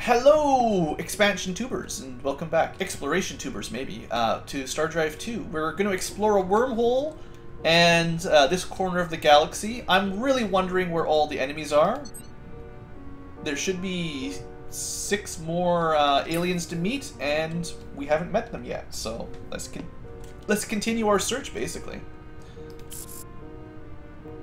Hello, expansion tubers, and welcome back. Exploration tubers, maybe, to Stardrive 2. We're going to explore a wormhole and this corner of the galaxy. I'm really wondering where all the enemies are. There should be 6 more aliens to meet, and we haven't met them yet. So let's continue our search, basically.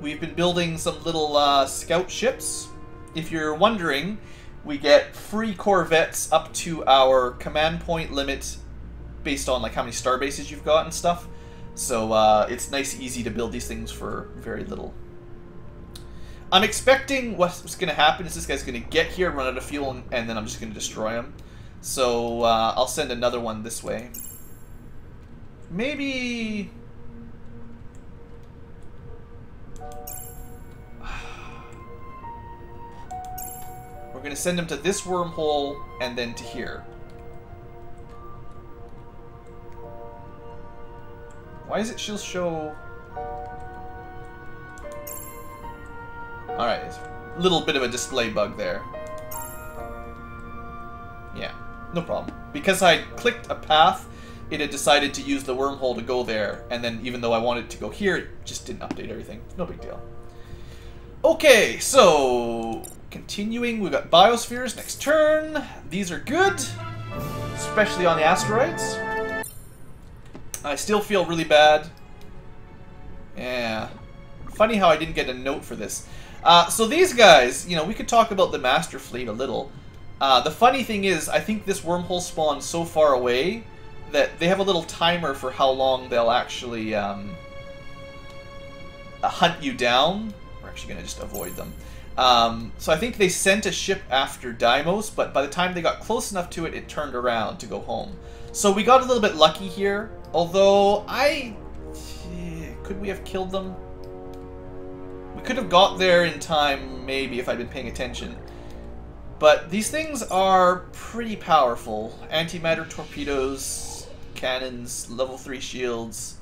We've been building some little scout ships. If you're wondering, we get free Corvettes up to our command point limit based on like how many star bases you've got and stuff. So it's nice and easy to build these things for very little. I'm expecting what's going to happen is this guy's going to get here, run out of fuel, and then I'm just going to destroy him. So I'll send another one this way. Maybe... We're going to send him to this wormhole and then to here. Why is it she'll show... Alright, a little bit of a display bug there. Yeah, no problem. Because I clicked a path, it had decided to use the wormhole to go there, and then even though I wanted to go here, it just didn't update everything. No big deal. Okay, so... Continuing, we've got biospheres next turn. These are good, especially on the asteroids. I still feel really bad. Yeah. Funny how I didn't get a note for this. So these guys, you know, we could talk about the Master Fleet a little. The funny thing is, I think this wormhole spawns so far away that they have a little timer for how long they'll actually hunt you down. We're actually going to just avoid them. So I think they sent a ship after Deimos, but by the time they got close enough to it, it turned around to go home. So we got a little bit lucky here, although could we have killed them? We could have got there in time, maybe, if I'd been paying attention. But these things are pretty powerful. Antimatter torpedoes, cannons, level 3 shields,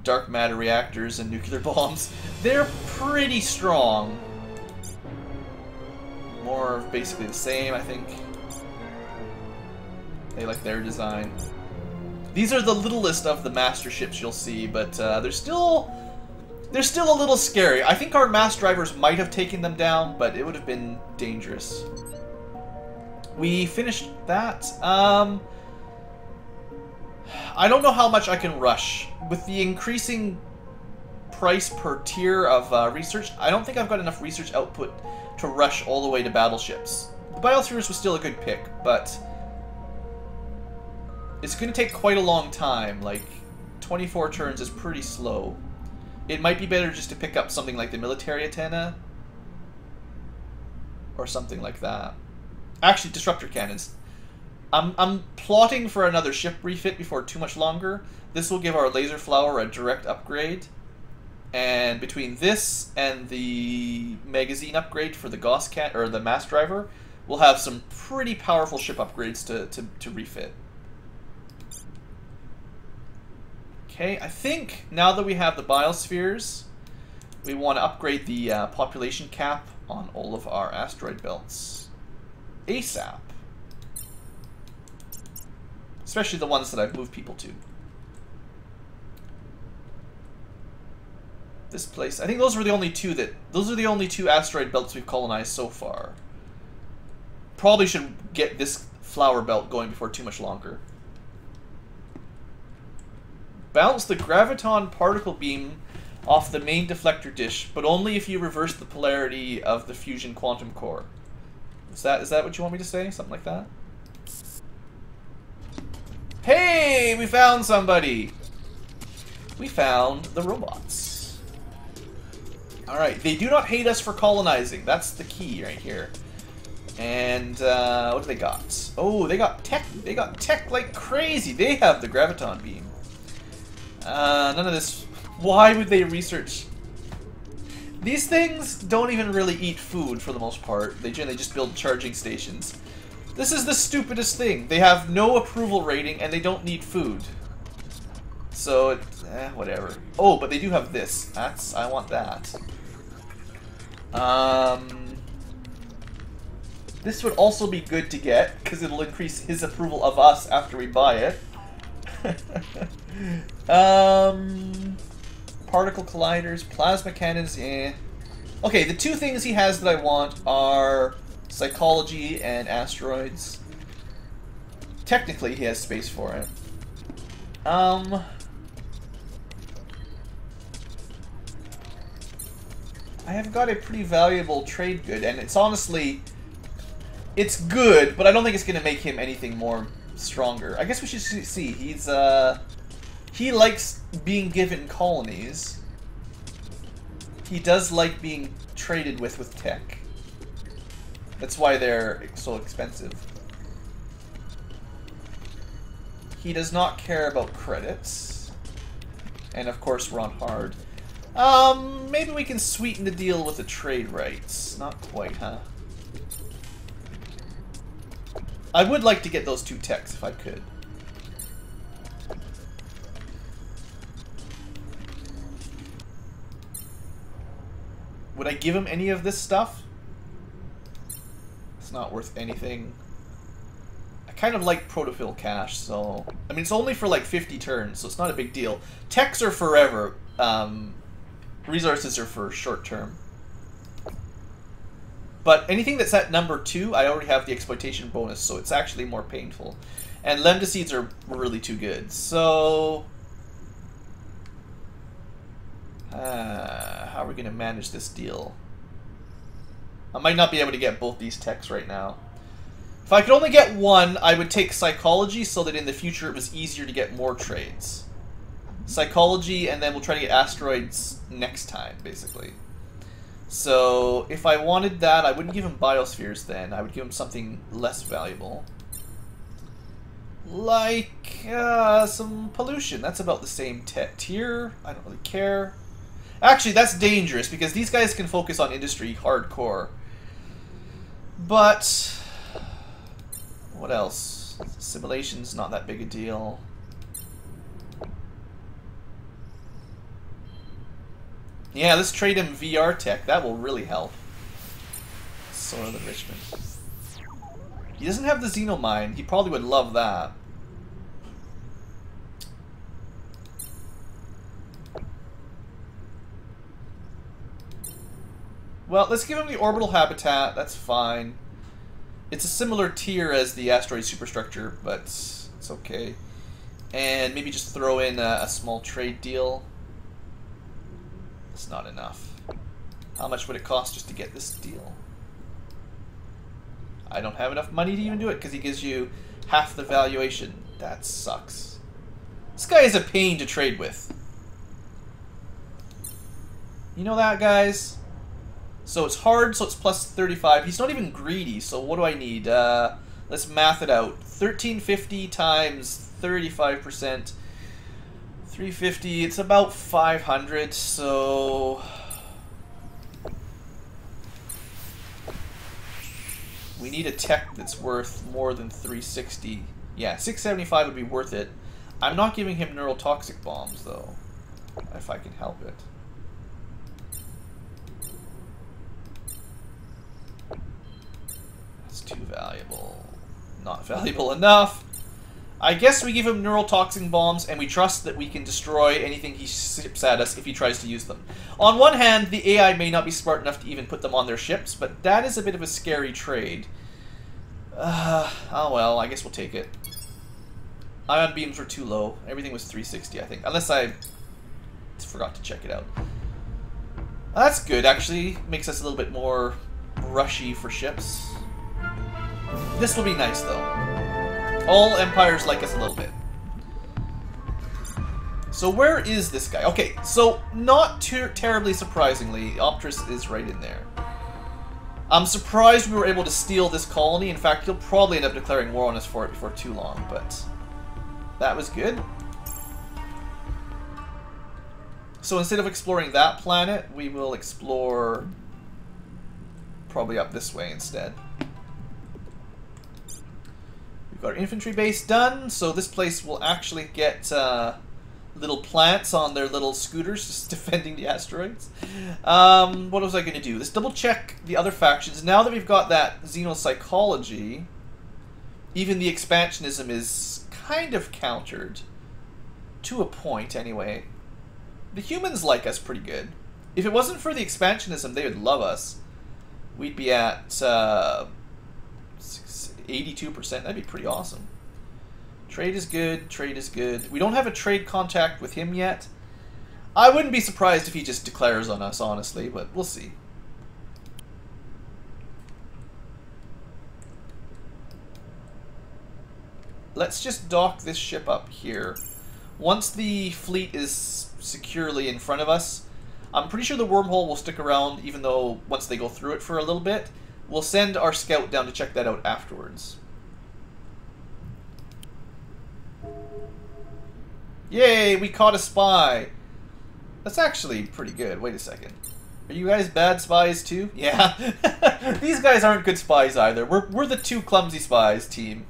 dark matter reactors, and nuclear bombs. They're pretty strong. More of basically the same, I think. They like their design. These are the littlest of the master ships you'll see, but they're still a little scary. I think our mass drivers might have taken them down, but it would have been dangerous. We finished that. I don't know how much I can rush. With the increasing price per tier of research, I don't think I've got enough research output to rush all the way to battleships. The biospheres was still a good pick, but it's going to take quite a long time. Like, 24 turns is pretty slow. It might be better just to pick up something like the military antenna, or something like that. Actually, disruptor cannons. I'm plotting for another ship refit before too much longer. This will give our laser flower a direct upgrade. And between this and the magazine upgrade for the Gauss Cat or the mass driver, we'll have some pretty powerful ship upgrades to refit. Okay, I think now that we have the biospheres, we want to upgrade the population cap on all of our asteroid belts ASAP. Especially the ones that I've moved people to. This place, I think those are the only two asteroid belts we've colonized so far. Probably should get this flower belt going before too much longer. Bounce the graviton particle beam off the main deflector dish, but only if you reverse the polarity of the fusion quantum core. Is that what you want me to say? Something like that? Hey, we found somebody! We found the robots. Alright, they do not hate us for colonizing. That's the key right here. And, what do they got? Oh, they got tech. They got tech like crazy. They have the graviton beam. None of this. Why would they research? These things don't even really eat food for the most part. They generally just build charging stations. This is the stupidest thing. They have no approval rating and they don't need food. So, whatever. Oh, but they do have this. I want that. This would also be good to get, because it'll increase his approval of us after we buy it. Particle colliders, plasma cannons, eh. Okay, the two things he has that I want are psychology and asteroids. Technically, he has space for it. I have got a pretty valuable trade good, and it's honestly... It's good, but I don't think it's going to make him anything more stronger. I guess we should see. He's, he likes being given colonies. He does like being traded with tech. That's why they're so expensive. He does not care about credits. And of course we're on hard. Maybe we can sweeten the deal with the trade rights. Not quite, huh? I would like to get those two techs if I could. Would I give him any of this stuff? It's not worth anything. I kind of like Protofill Cash, so... I mean, it's only for like 50 turns, so it's not a big deal. Techs are forever. Resources are for short term. But anything that's at number 2, I already have the exploitation bonus, so it's actually more painful. And Lambda Seeds are really too good, so... how are we going to manage this deal? I might not be able to get both these techs right now. If I could only get one, I would take Psychology so that in the future it was easier to get more trades. Psychology, and then we'll try to get Asteroids next time, basically. So, if I wanted that, I wouldn't give him Biospheres then. I would give him something less valuable. Like, some pollution. That's about the same tier. I don't really care. Actually, that's dangerous, because these guys can focus on industry hardcore. But... what else? Simulation's not that big a deal. Yeah, let's trade him VR tech. That will really help. Soil enrichment. He doesn't have the Xenomine. He probably would love that. Well, let's give him the orbital habitat. That's fine. It's a similar tier as the asteroid superstructure, but it's okay. And maybe just throw in a small trade deal. It's not enough. How much would it cost just to get this deal? I don't have enough money to even do it because he gives you half the valuation. That sucks. This guy is a pain to trade with. You know that, guys? So it's hard, so it's plus 35. He's not even greedy, so what do I need? Let's math it out. 1350 times 35%. 350, it's about 500, so... we need a tech that's worth more than 360. Yeah, 675 would be worth it. I'm not giving him neurotoxic bombs, though, if I can help it. That's too valuable. Not valuable enough. I guess we give him neurotoxin bombs, and we trust that we can destroy anything he ships at us if he tries to use them. On one hand, the AI may not be smart enough to even put them on their ships, but that is a bit of a scary trade. Oh well, I guess we'll take it. Ion beams were too low. Everything was 360, I think. Unless I forgot to check it out. That's good, actually. Makes us a little bit more rushy for ships. This will be nice, though. All empires like us a little bit. So where is this guy? Okay, so not too terribly surprisingly, Optrus is right in there. I'm surprised we were able to steal this colony. In fact, he'll probably end up declaring war on us for it before too long, but that was good. So instead of exploring that planet, we will explore probably up this way instead. We've got our infantry base done, so this place will actually get little plants on their little scooters just defending the asteroids. What was I going to do? Let's double check the other factions. Now that we've got that xenopsychology, even the expansionism is kind of countered. To a point, anyway. The humans like us pretty good. If it wasn't for the expansionism, they would love us. We'd be at 82%. That'd be pretty awesome. Trade is good. Trade is good. We don't have a trade contact with him yet. I wouldn't be surprised if he just declares on us, honestly, but we'll see. Let's just dock this ship up here. Once the fleet is securely in front of us, I'm pretty sure the wormhole will stick around, even though once they go through it for a little bit. We'll send our scout down to check that out afterwards. Yay, we caught a spy. That's actually pretty good. Wait a second. Are you guys bad spies too? Yeah. These guys aren't good spies either. We're the two clumsy spies team.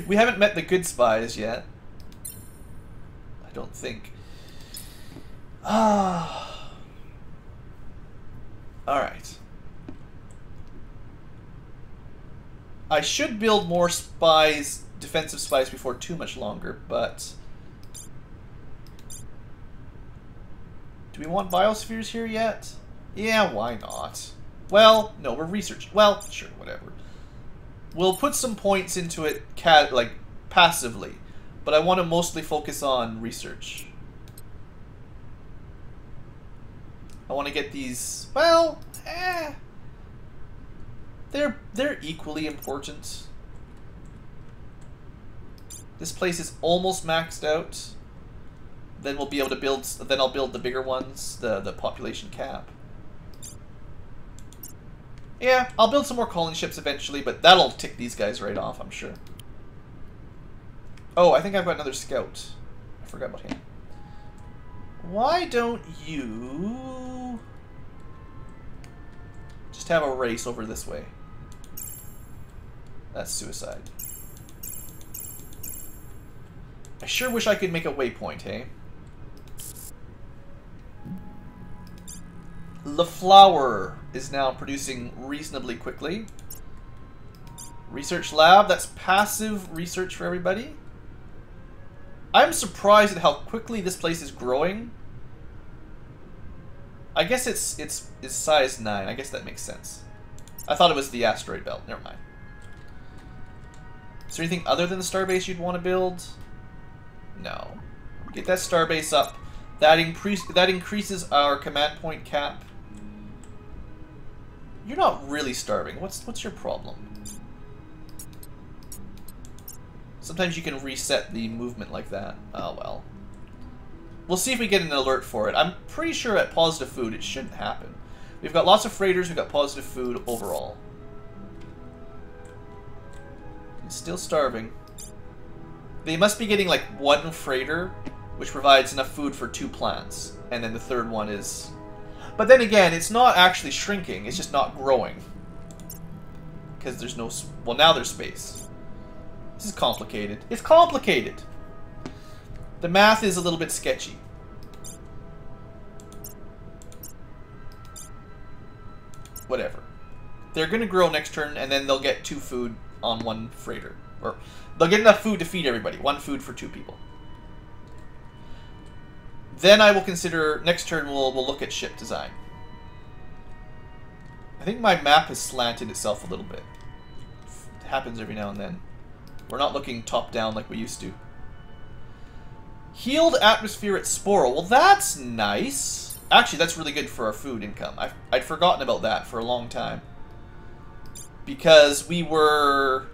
We haven't met the good spies yet. I don't think. Alright. I should build more spies, defensive spies, before too much longer, but... Do we want biospheres here yet? Yeah, why not? Well, no, we're researching. Well, sure, whatever. We'll put some points into it, like, passively. But I want to mostly focus on research. I want to get these... Well, They're equally important. This place is almost maxed out. Then we'll be able to build... Then I'll build the bigger ones, the population cap. Yeah, I'll build some more colony ships eventually, but that'll tick these guys right off, I'm sure. Oh, I think I've got another scout. I forgot about him. Why don't you... just have a race over this way? That's suicide. I sure wish I could make a waypoint, hey? The flower is now producing reasonably quickly. Research lab, that's passive research for everybody. I'm surprised at how quickly this place is growing. I guess it's size 9. I guess that makes sense. I thought it was the asteroid belt. Never mind. Is there anything other than the starbase you'd want to build? No. Get that starbase up. That increases our command point cap. You're not really starving. What's your problem? Sometimes you can reset the movement like that. Oh well. We'll see if we get an alert for it. I'm pretty sure at positive food it shouldn't happen. We've got lots of freighters, we've got positive food overall. It's still starving. They must be getting like one freighter, which provides enough food for 2 plants. And then the third one is... But then again, it's not actually shrinking, it's just not growing. Because there's no... Well, now there's space. This is complicated. It's complicated! The math is a little bit sketchy. Whatever. They're going to grow next turn, and then they'll get 2 food on 1 freighter. Or they'll get enough food to feed everybody. 1 food for 2 people. Then I will consider, next turn we'll look at ship design. I think my map has slanted itself a little bit. It happens every now and then. We're not looking top down like we used to. Healed atmosphere at Sporal. Well, that's nice. Actually, that's really good for our food income. I'd forgotten about that for a long time. Because we were...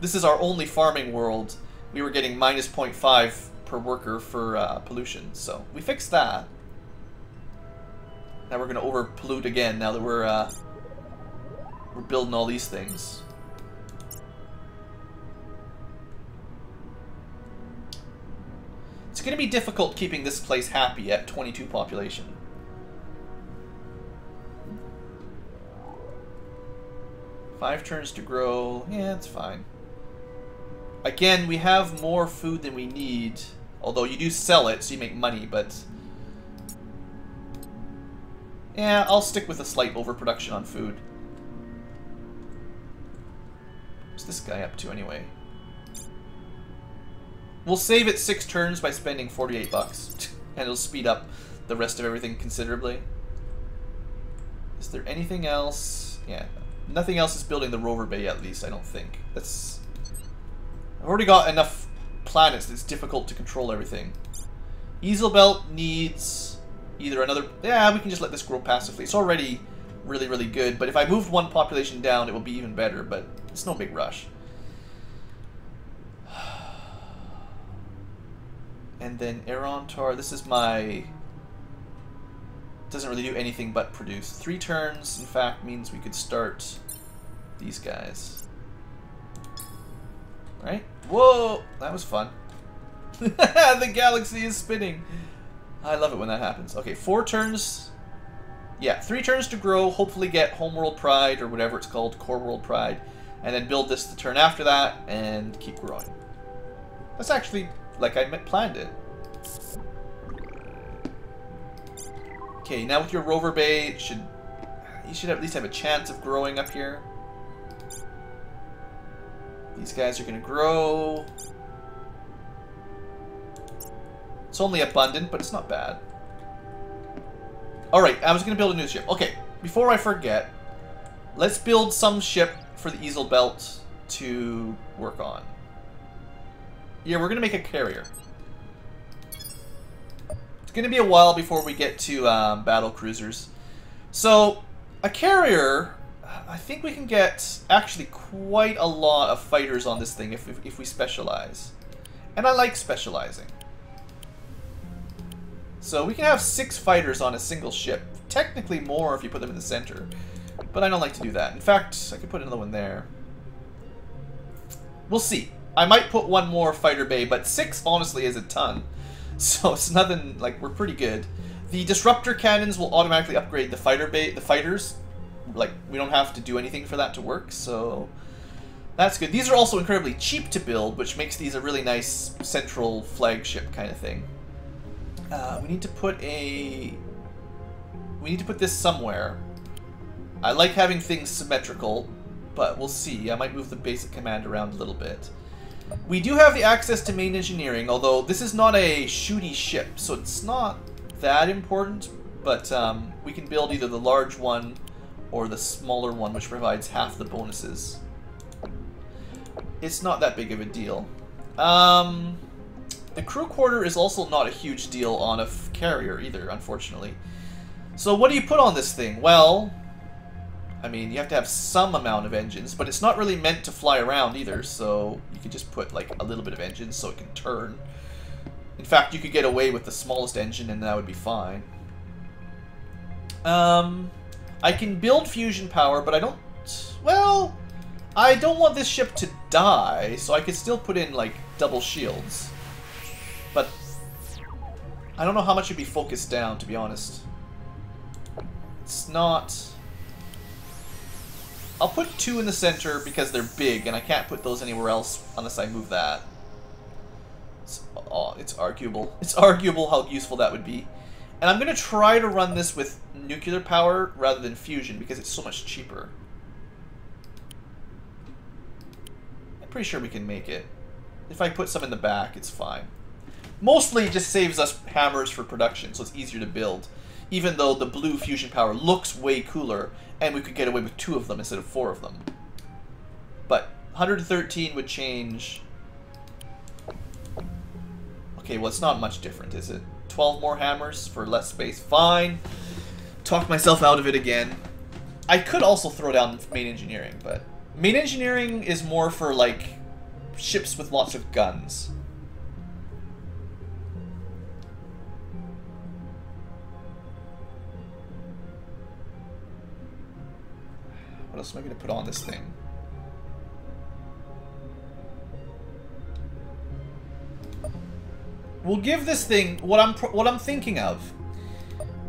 This is our only farming world. We were getting minus 0.5 per worker for pollution. So, we fixed that. Now we're going to over-pollute again now that we're building all these things. It's going to be difficult keeping this place happy at 22 population. Five turns to grow. Yeah, it's fine. Again, we have more food than we need Although you do sell it, so you make money, but... yeah, I'll stick with a slight overproduction on food. What's this guy up to anyway? We'll save it 6 turns by spending 48 bucks. And it'll speed up the rest of everything considerably. Is there anything else? Yeah, nothing else is building the rover bay at least, I don't think. That's... I've already got enough planets that it's difficult to control everything. Easel Belt needs either another... yeah, we can just let this grow passively. It's already really, really good, but if I moved one population down, it will be even better, but it's no big rush. And then Aerontar, this is my... doesn't really do anything but produce. 3 turns, in fact, means we could start these guys. Right? Whoa! That was fun. The galaxy is spinning. I love it when that happens. Okay, 4 turns. Yeah, 3 turns to grow, hopefully get Homeworld Pride, or whatever it's called, Core World Pride, and then build this the turn after that, and keep growing. That's actually like I planned it. Okay, now with your rover bay, you should at least have a chance of growing up here. These guys are going to grow. It's only abundant, but it's not bad. Alright, I was going to build a new ship. Okay, before I forget, let's build some ship for the Easel Belt to work on. Yeah, we're going to make a carrier. It's going to be a while before we get to battle cruisers. So, a carrier, I think we can get actually quite a lot of fighters on this thing if we specialize. And I like specializing. So we can have 6 fighters on a single ship. Technically more if you put them in the center. But I don't like to do that. In fact, I could put another one there. We'll see. I might put one more fighter bay, but 6 honestly is a ton. So it's nothing, like, we're pretty good. The disruptor cannons will automatically upgrade the fighter bay, the fighters. Like, we don't have to do anything for that to work, so that's good. These are also incredibly cheap to build, which makes these a really nice central flagship kind of thing. We need to put this somewhere. I like having things symmetrical, but we'll see. I might move the basic command around a little bit. We do have the access to main engineering, although this is not a shooty ship, so it's not that important, but we can build either the large one or the smaller one, which provides half the bonuses. It's not that big of a deal. The crew quarter is also not a huge deal on a carrier either, unfortunately. So what do you put on this thing? Well, I mean, you have to have some amount of engines, but it's not really meant to fly around either, so you could just put like a little bit of engines so it can turn. In fact, you could get away with the smallest engine and that would be fine. I can build fusion power, but I don't... well, I don't want this ship to die, so I could still put in like double shields. But I don't know how much would be focused down, to be honest. It's not... I'll put 2 in the center because they're big, and I can't put those anywhere else unless I move that. It's arguable. It's arguable how useful that would be. And I'm going to try to run this with nuclear power rather than fusion because it's so much cheaper. I'm pretty sure we can make it. If I put some in the back, it's fine. Mostly it just saves us hammers for production, so it's easier to build. Even though the blue fusion power looks way cooler, and we could get away with 2 of them instead of 4 of them. But 113 would change... okay, well, it's not much different, is it? 12 more hammers for less space. Fine. Talk myself out of it again. I could also throw down main engineering, but... main engineering is more for, like, ships with lots of guns. What else am I going to put on this thing? We'll give this thing... what I'm thinking of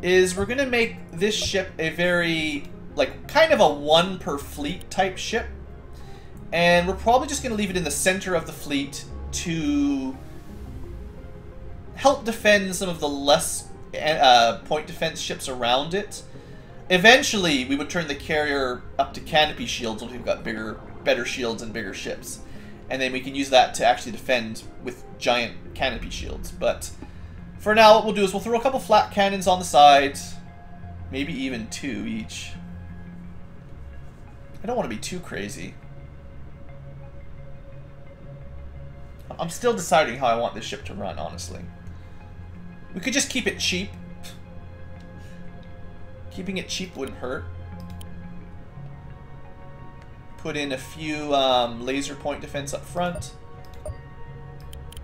is we're going to make this ship a very, like, kind of a 1 per fleet type ship. And we're probably just going to leave it in the center of the fleet to help defend some of the less point defense ships around it. Eventually, we would turn the carrier up to canopy shields once we've got better shields and bigger ships. And then we can use that to actually defend with giant canopy shields. But for now, what we'll do is we'll throw a couple flat cannons on the side. Maybe even 2 each. I don't want to be too crazy. I'm still deciding how I want this ship to run, honestly. We could just keep it cheap. Keeping it cheap wouldn't hurt. Put in a few laser point defense up front.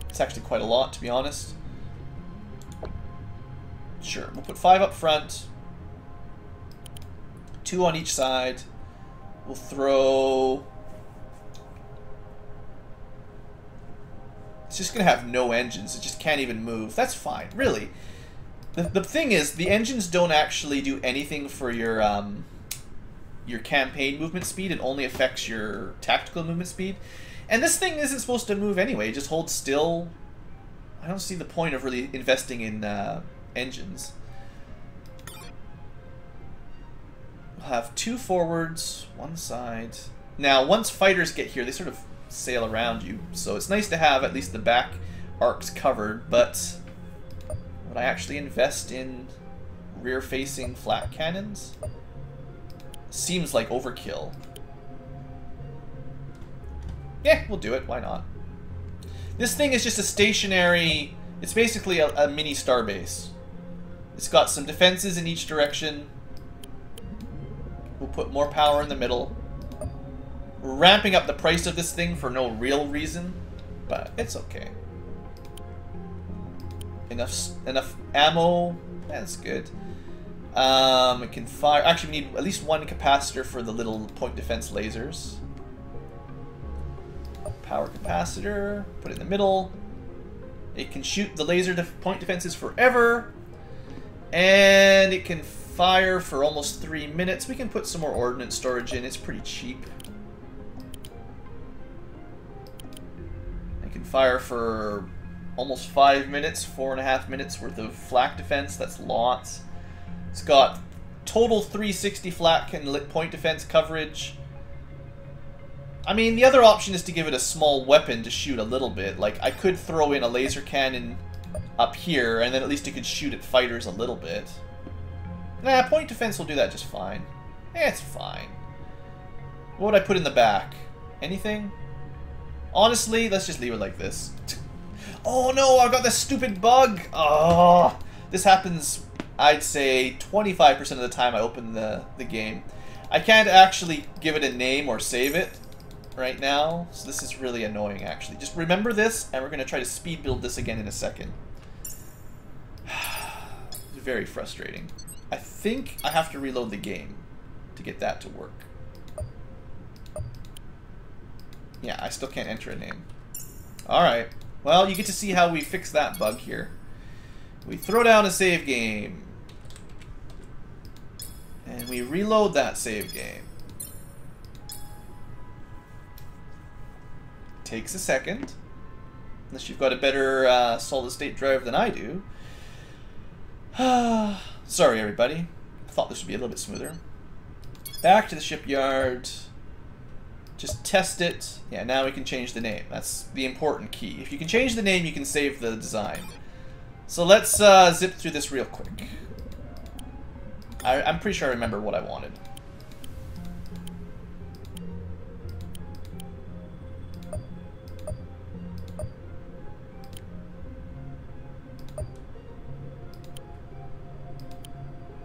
It's actually quite a lot, to be honest. Sure, we'll put 5 up front. 2 on each side. We'll throw... It's just going to have no engines. It just can't even move. That's fine, really. The thing is, the engines don't actually do anything for your campaign movement speed. It only affects your tactical movement speed. And this thing isn't supposed to move anyway. It just holds still. I don't see the point of really investing in engines. We'll have 2 forwards, 1 side. Now, once fighters get here, they sort of sail around you. So it's nice to have at least the back arcs covered, but would I actually invest in rear-facing flat cannons? Seems like overkill. Yeah, we'll do it. Why not? This thing is just a stationary... It's basically a mini starbase. It's got some defenses in each direction. We'll put more power in the middle. We're ramping up the price of this thing for no real reason, but it's okay. Enough ammo. That's good. It can fire. Actually, we need at least 1 capacitor for the little point defense lasers. Power capacitor. Put it in the middle. It can shoot the laser point defenses forever, and it can fire for almost 3 minutes. We can put some more ordnance storage in. It's pretty cheap. It can fire for almost 5 minutes, 4.5 minutes worth of flak defense. That's lots. It's got total 360 flak and lit point defense coverage. I mean, the other option is to give it a small weapon to shoot a little bit. Like, I could throw in a laser cannon up here, and then at least it could shoot at fighters a little bit. Nah, point defense will do that just fine. Eh, it's fine. What would I put in the back? Anything? Honestly, let's just leave it like this. Oh no, I got this stupid bug! Oh, this happens, I'd say, 25% of the time I open the game. I can't actually give it a name or save it right now, so this is really annoying, actually. Just remember this, and we're going to try to speed build this again in a second. It's very frustrating. I think I have to reload the game to get that to work. Yeah, I still can't enter a name. Alright. Well, you get to see how we fix that bug here. We throw down a save game. And we reload that save game. Takes a second. Unless you've got a better solid-state drive than I do. Sorry, everybody. I thought this would be a little bit smoother. Back to the shipyard. Just test it. Yeah, now we can change the name. That's the important key. If you can change the name, you can save the design. So let's zip through this real quick. I'm pretty sure I remember what I wanted.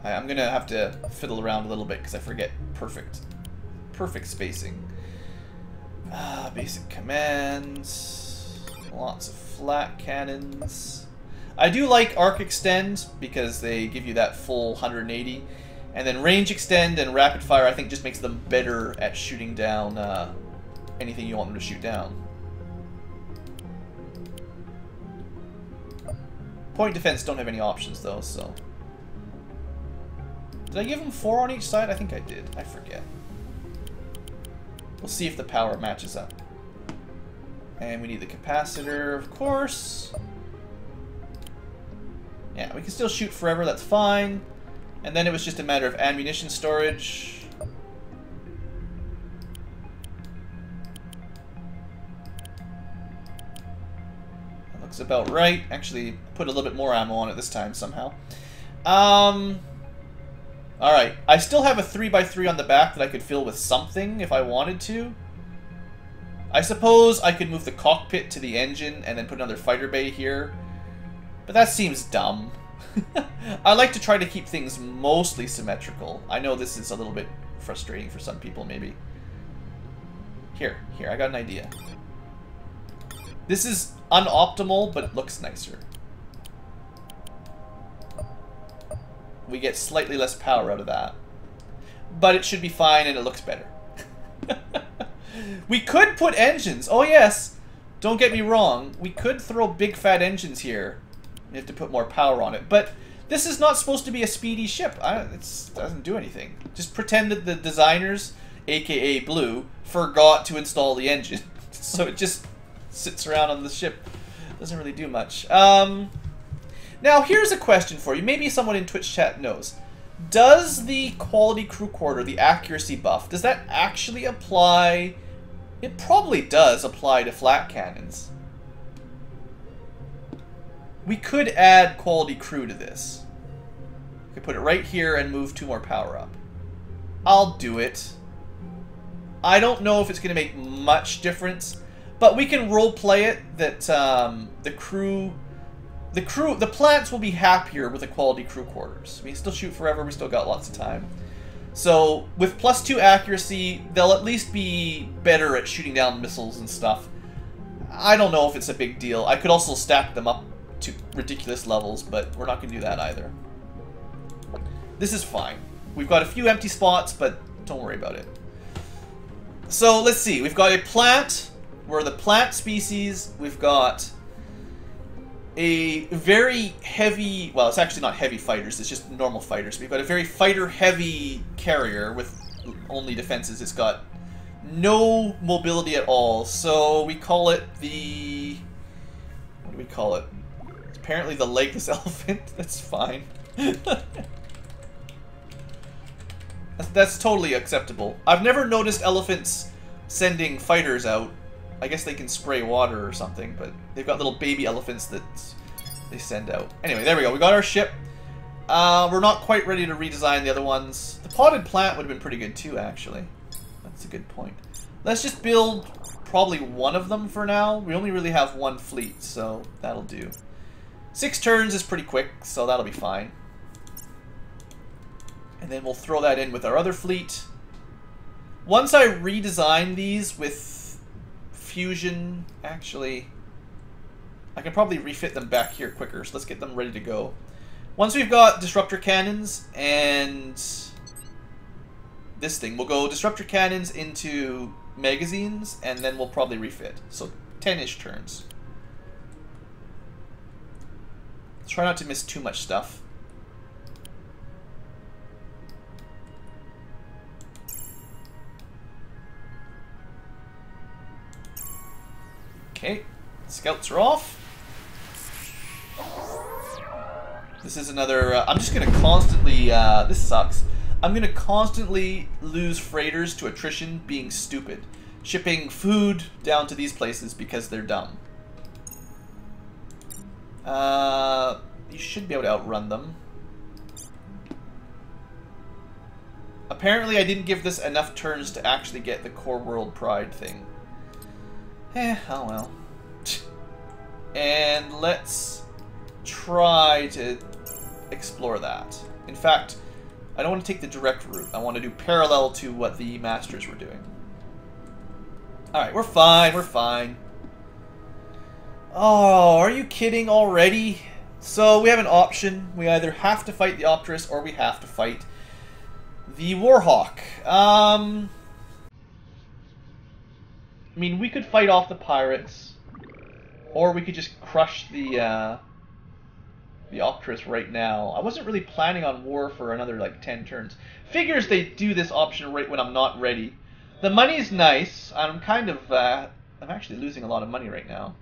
I'm gonna have to fiddle around a little bit because I forget perfect spacing. Basic commands, lots of flat cannons. I do like arc extend because they give you that full 180, and then range extend and rapid fire I think just makes them better at shooting down anything you want them to shoot down. Point defense don't have any options though, so. Did I give them 4 on each side? I think I did. I forget. We'll see if the power matches up. And we need the capacitor, of course. Yeah, we can still shoot forever, that's fine. And then it was just a matter of ammunition storage. That looks about right. Actually, put a little bit more ammo on it this time somehow. Alright, I still have a 3x3 on the back that I could fill with something if I wanted to. I suppose I could move the cockpit to the engine and then put another fighter bay here. But that seems dumb. I like to try to keep things mostly symmetrical. I know this is a little bit frustrating for some people, maybe. Here, I got an idea. This is unoptimal, but it looks nicer. We get slightly less power out of that. But it should be fine and it looks better. We could put engines. Oh yes, don't get me wrong. We could throw big fat engines here. We have to put more power on it. But this is not supposed to be a speedy ship. It doesn't do anything. Just pretend that the designers, aka Blue, forgot to install the engine. So it just sits around on the ship. Doesn't really do much. Now here's a question for you. Maybe someone in Twitch chat knows. Does the quality crew quarter, the accuracy buff, does that actually apply? It probably does apply to flat cannons. We could add quality crew to this. We could put it right here and move 2 more power up. I'll do it. I don't know if it's going to make much difference, but we can roleplay it that the plants will be happier with the quality crew quarters. We can still shoot forever, we still got lots of time. So, with +2 accuracy, they'll at least be better at shooting down missiles and stuff. I don't know if it's a big deal. I could also stack them up to ridiculous levels, but we're not going to do that either. This is fine. We've got a few empty spots, but don't worry about it. So, let's see. We've got a plant. We're the plant species. We've got a very heavy, well, it's actually not heavy fighters, it's just normal fighters. We've got a very fighter-heavy carrier with only defenses. It's got no mobility at all, so we call it the... what do we call it? It's apparently the legless elephant. That's fine. That's totally acceptable. I've never noticed elephants sending fighters out. I guess they can spray water or something, but they've got little baby elephants that they send out. Anyway, there we go. We got our ship. We're not quite ready to redesign the other ones. The potted plant would have been pretty good too, actually. That's a good point. Let's just build probably one of them for now. We only really have one fleet, so that'll do. 6 turns is pretty quick, so that'll be fine. And then we'll throw that in with our other fleet. Once I redesign these with fusion, actually, I can probably refit them back here quicker, so let's get them ready to go. Once we've got disruptor cannons and this thing, we'll go disruptor cannons into magazines, and then we'll probably refit. So 10-ish turns. Try not to miss too much stuff. Okay, scouts are off. This is another, I'm just going to constantly, this sucks. I'm going to constantly lose freighters to attrition being stupid. Shipping food down to these places because they're dumb. You should be able to outrun them. Apparently I didn't give this enough turns to actually get the Core World Pride thing. Oh well. And let's try to explore that. In fact, I don't want to take the direct route. I want to do parallel to what the Masters were doing. Alright, we're fine, we're fine. Oh, are you kidding already? So we have an option. We either have to fight the Optrus or we have to fight the Warhawk. I mean, we could fight off the pirates, or we could just crush the Optrus right now. I wasn't really planning on war for another, like, 10 turns. Figures they do this option right when I'm not ready. The money's nice. I'm kind of, I'm actually losing a lot of money right now.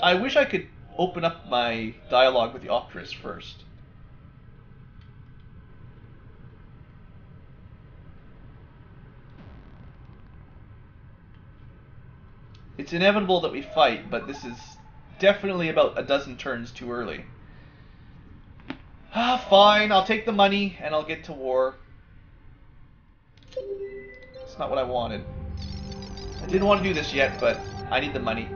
I wish I could open up my dialogue with the Opterist first. It's inevitable that we fight, but this is definitely about a dozen turns too early. Ah, fine, I'll take the money and I'll get to war. It's not what I wanted. I didn't want to do this yet, but I need the money.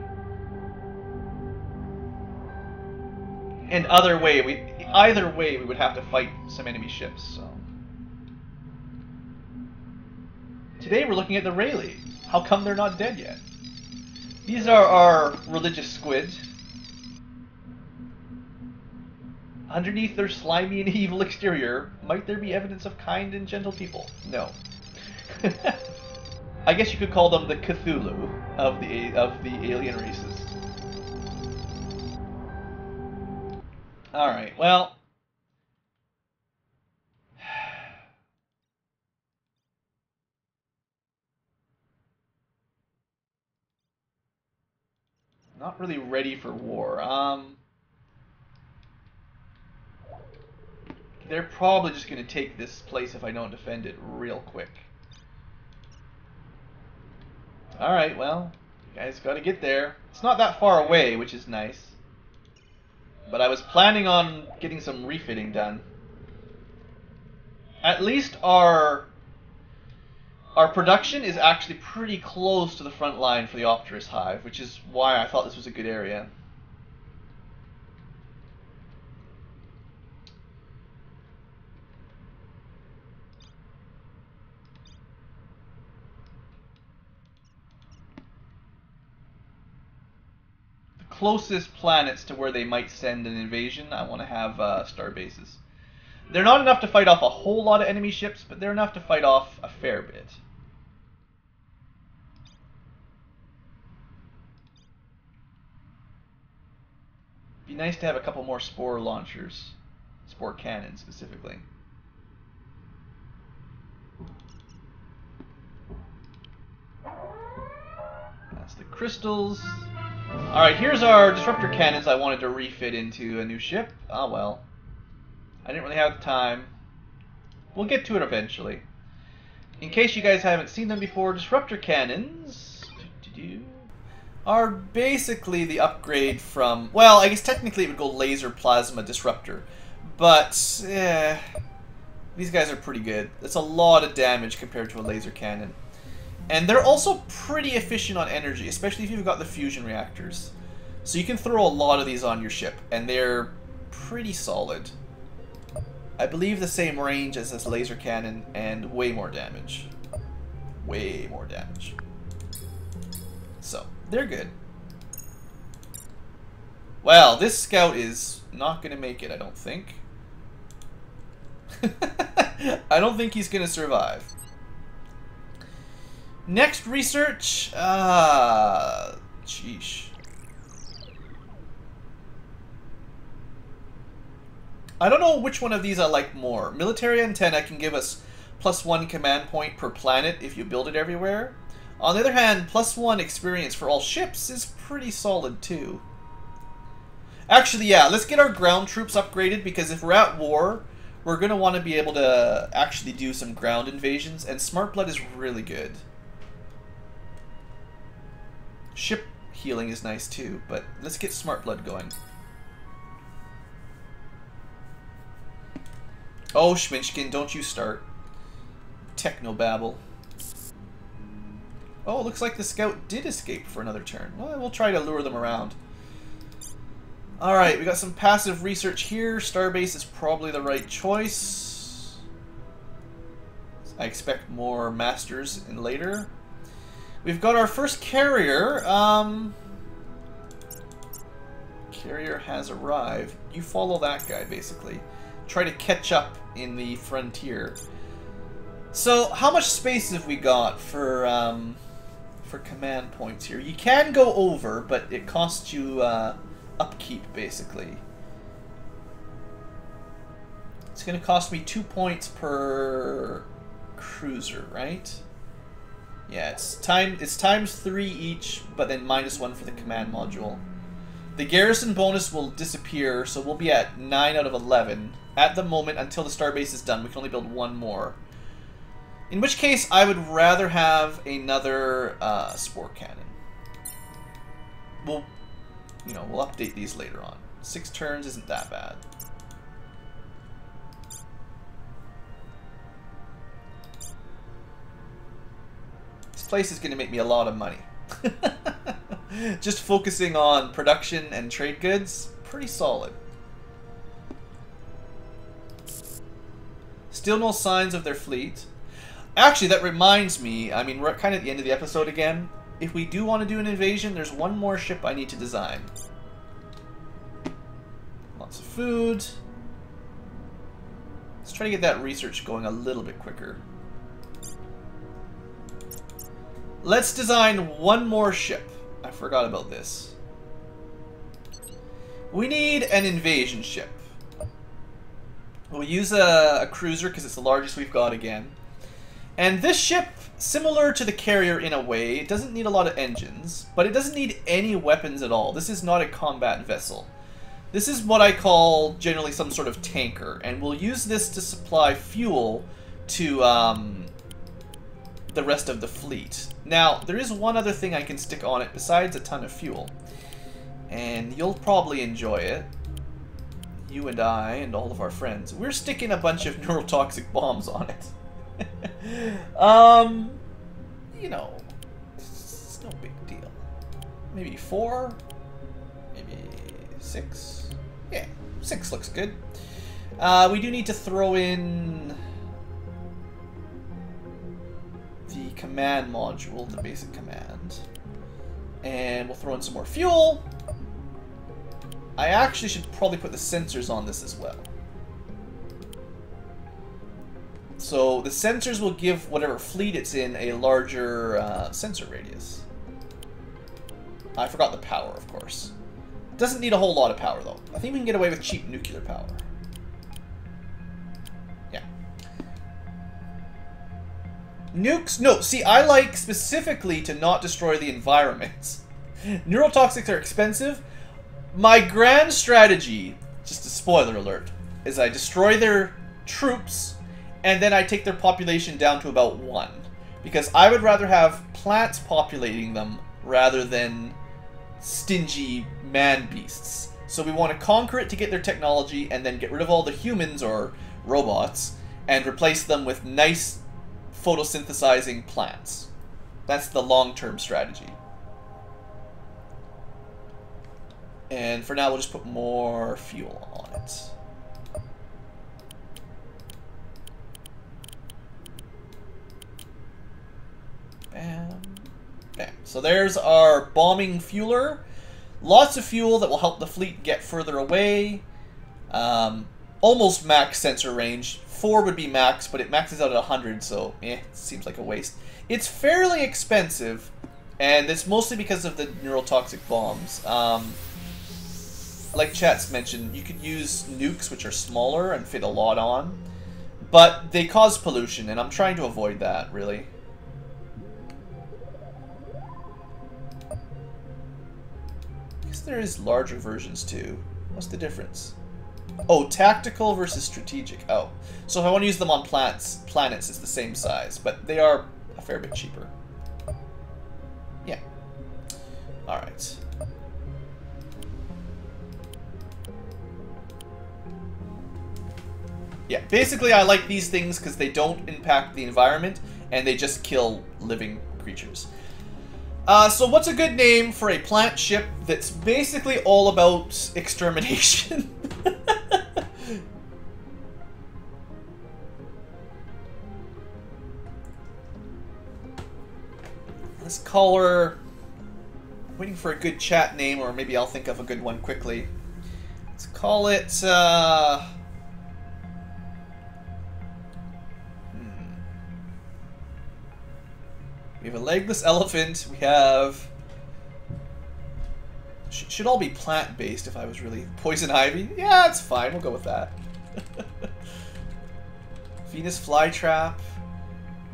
And either way, we would have to fight some enemy ships. So today we're looking at the Rayleigh. How come they're not dead yet? These are our religious squid. Underneath their slimy and evil exterior, might there be evidence of kind and gentle people? No. I guess you could call them the Cthulhu of the alien races. Alright, well... Not really ready for war. They're probably just going to take this place if I don't defend it real quick. Alright, well, you guys got to get there. It's not that far away, which is nice. But I was planning on getting some refitting done. At least our production is actually pretty close to the front line for the Opterist Hive, which is why I thought this was a good area. Closest planets to where they might send an invasion, I want to have star bases. They're not enough to fight off a whole lot of enemy ships, but they're enough to fight off a fair bit. Be nice to have a couple more spore launchers. Spore cannons, specifically. That's the crystals. Alright, here's our disruptor cannons I wanted to refit into a new ship. Ah, well. I didn't really have the time. We'll get to it eventually. In case you guys haven't seen them before, disruptor cannons are basically the upgrade from... Well, I guess technically it would go laser plasma disruptor. But, these guys are pretty good. It's a lot of damage compared to a laser cannon. And they're also pretty efficient on energy, especially if you've got the fusion reactors. So you can throw a lot of these on your ship, and they're pretty solid. I believe the same range as this laser cannon, and way more damage. Way more damage. So, they're good. Well, this scout is not going to make it, I don't think. I don't think he's going to survive. Next research, sheesh. I don't know which one of these I like more. Military antenna can give us +1 command point per planet if you build it everywhere. On the other hand, +1 experience for all ships is pretty solid too. Actually, yeah, let's get our ground troops upgraded, because if we're at war, we're going to want to be able to actually do some ground invasions, and Smart Blood is really good. Ship healing is nice too, but let's get Smart Blood going. Oh, Schminchkin, don't you start. Technobabble. Oh, looks like the scout did escape for another turn. Well, we'll try to lure them around. Alright, we got some passive research here. Starbase is probably the right choice. I expect more masters in later. We've got our first carrier. Carrier has arrived. You follow that guy, basically. Try to catch up in the frontier. So, how much space have we got for command points here? You can go over, but it costs you upkeep, basically. It's going to cost me 2 points per cruiser, right? Yeah, it's times 3 each, but then -1 for the command module. The garrison bonus will disappear, so we'll be at 9 out of 11. At the moment, until the starbase is done, we can only build one more. In which case, I would rather have another spore cannon. We'll update these later on. 6 turns isn't that bad. This place is going to make me a lot of money. Just focusing on production and trade goods, pretty solid. Still no signs of their fleet. Actually, that reminds me, I mean, we're kind of at the end of the episode again. If we do want to do an invasion, there's one more ship I need to design. Lots of food. Let's try to get that research going a little bit quicker. Let's design one more ship. I forgot about this. We need an invasion ship. We'll use a cruiser because it's the largest we've got again. And this ship, similar to the carrier in a way, it doesn't need a lot of engines, but it doesn't need any weapons at all. This is not a combat vessel. This is what I call generally some sort of tanker, and we'll use this to supply fuel to the rest of the fleet. Now, there is one other thing I can stick on it besides a ton of fuel, and you'll probably enjoy it. You and I and all of our friends. We're sticking a bunch of neurotoxic bombs on it. You know, it's no big deal. Maybe 4, maybe 6. Yeah, 6 looks good. We do need to throw in the command module, the basic command. And we'll throw in some more fuel. I actually should probably put the sensors on this as well. So the sensors will give whatever fleet it's in a larger sensor radius. I forgot the power, of course. Doesn't need a whole lot of power, though. I think we can get away with cheap nuclear power. Yeah. Nukes? No, see, I like specifically to not destroy the environment. Neurotoxics are expensive. My grand strategy, just a spoiler alert, is I destroy their troops and then I take their population down to about 1. Because I would rather have plants populating them rather than stingy man beasts. So we want to conquer it to get their technology and then get rid of all the humans or robots and replace them with nice photosynthesizing plants. That's the long-term strategy. And for now, we'll just put more fuel on it. Bam. Bam. So there's our bombing fueler. Lots of fuel that will help the fleet get further away. Almost max sensor range. 4 would be max, but it maxes out at 100, so it seems like a waste. It's fairly expensive, and it's mostly because of the neurotoxic bombs. Like chat's mentioned, you could use nukes, which are smaller and fit a lot on, but they cause pollution, and I'm trying to avoid that, really. I guess there is larger versions too. What's the difference? Oh, tactical versus strategic. Oh, so if I want to use them on planets, it's the same size, but they are a fair bit cheaper. Yeah. All right. Yeah, basically I like these things because they don't impact the environment and they just kill living creatures. So what's a good name for a plant ship that's basically all about extermination? Let's call her... waiting for a good chat name, or maybe I'll think of a good one quickly. Let's call it... We have a legless elephant. We have... Should all be plant-based if I was really... Poison ivy? Yeah, it's fine. We'll go with that. Venus flytrap.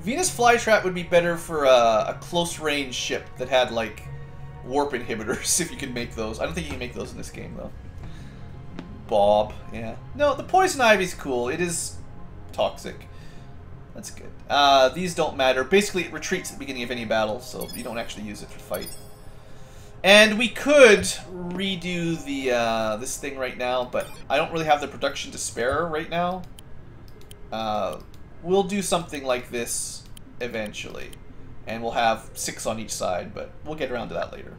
Venus flytrap would be better for a close-range ship that had, like, warp inhibitors, if you can make those. I don't think you can make those in this game, though. Bob, yeah. No, the poison ivy's cool. It is toxic. That's good. These don't matter. Basically, it retreats at the beginning of any battle, so you don't actually use it for fight. And we could redo the this thing right now, but I don't really have the production to spare right now. We'll do something like this eventually, and we'll have 6 on each side, but we'll get around to that later.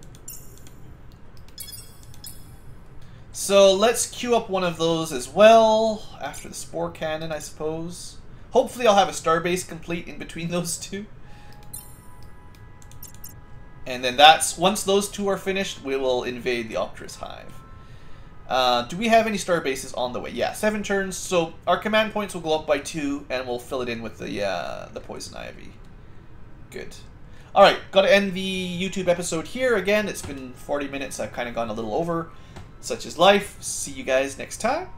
So let's queue up one of those as well, after the Spore Cannon, I suppose. Hopefully I'll have a starbase complete in between those two. And then once those two are finished, we will invade the Octrus Hive. Do we have any star bases on the way? Yeah, 7 turns. So our command points will go up by 2, and we'll fill it in with the poison ivy. Good. All right, got to end the YouTube episode here. Again, it's been 40 minutes. I've kind of gone a little over. Such is life. See you guys next time.